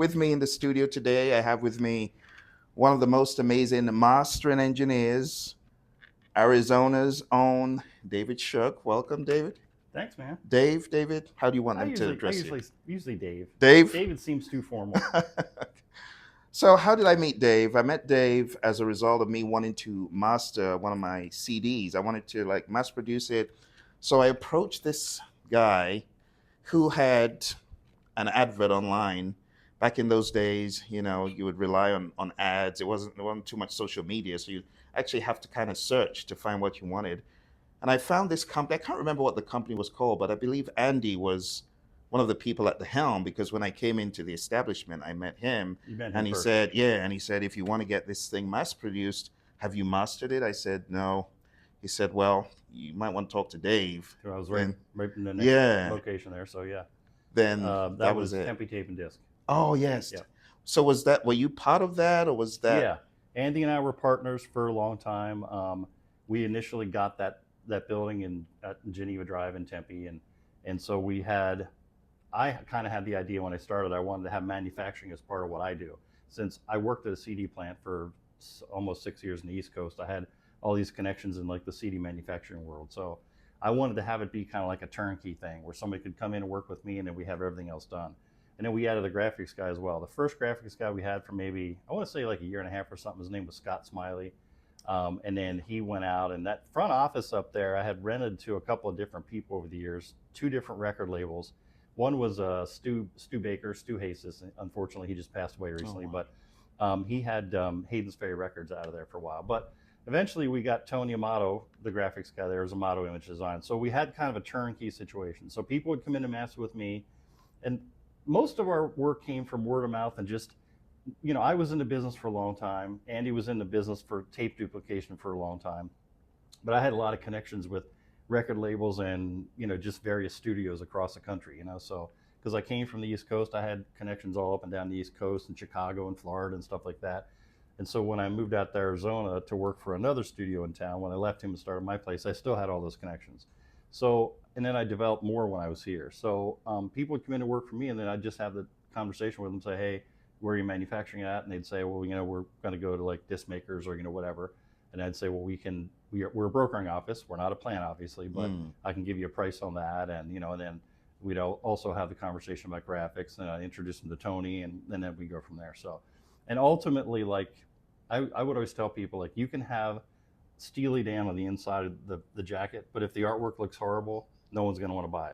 with me in the studio today, I have with me one of the most amazing mastering engineers, Arizona's own David Shirk. Welcome, David. Thanks, man. David, how do you want I them to usually, I address you? usually, usually Dave. Dave? David seems too formal. So, how did I meet Dave? I met Dave as a result of me wanting to master one of my CDs. I wanted to like mass produce it. So, I approached this guy who had an advert online. Back in those days, you would rely on ads. It wasn't too much social media, so you actually have to kind of search to find what you wanted. And I found this company. I can't remember what the company was called, but I believe Andy was one of the people at the helm because when I came into the establishment, I met him, You met him and he first. said, "Yeah," and he said, "If you want to get this thing mass produced, have you mastered it?" I said, "No." He said, "Well, you might want to talk to Dave." So I was Then, right in the next yeah, location there. So yeah, then that that was was it. Tempe Tape and Disc. Oh, yes. Yep. So were you part of that or was that? Yeah, Andy and I were partners for a long time. We initially got that building in at Geneva Drive in Tempe, and so we had. I kind of had the idea when I started. I wanted to have manufacturing as part of what I do. Since I worked at a CD plant for almost 6 years in the East Coast, I had all these connections in like the CD manufacturing world. So I wanted to have it be kind of like a turnkey thing where somebody could come in and work with me, and then we have everything else done. And then we added a graphics guy as well. The first graphics guy we had for maybe, I want to say like a year and a half or something, his name was Scott Smiley. And then he went out, and that front office up there, I had rented to a couple of different people over the years, two different record labels. One was Stu Baker, Stu Hasis. Unfortunately, he just passed away recently, Oh, but he had Hayden's Ferry Records out of there for a while. But eventually, we got Tony Amato, the graphics guy there, as Amato Image Design. So we had kind of a turnkey situation. So people would come in and master with me, and most of our work came from word of mouth and just, I was in the business for a long time. Andy was in the business for tape duplication for a long time, but I had a lot of connections with record labels and just various studios across the country. So because I came from the East Coast, I had connections all up and down the East Coast and Chicago and Florida and stuff like that. And so when I moved out to Arizona to work for another studio in town, when I left him and started my place, I still had all those connections. So, and then I developed more when I was here. So people would come in to work for me, and then I'd just have the conversation with them, say, "Hey, where are you manufacturing at?" And they'd say, "Well, we're going to go to like disc makers or whatever." And I'd say, "Well, we're a brokering office. We're not a plant, obviously, but I can give you a price on that." And then we'd also have the conversation about graphics, and I'd introduce them to Tony, and then we go from there. So, and ultimately, like I would always tell people, like, you can have Steely Dan on the inside of the jacket, but if the artwork looks horrible, no one's going to want to buy it.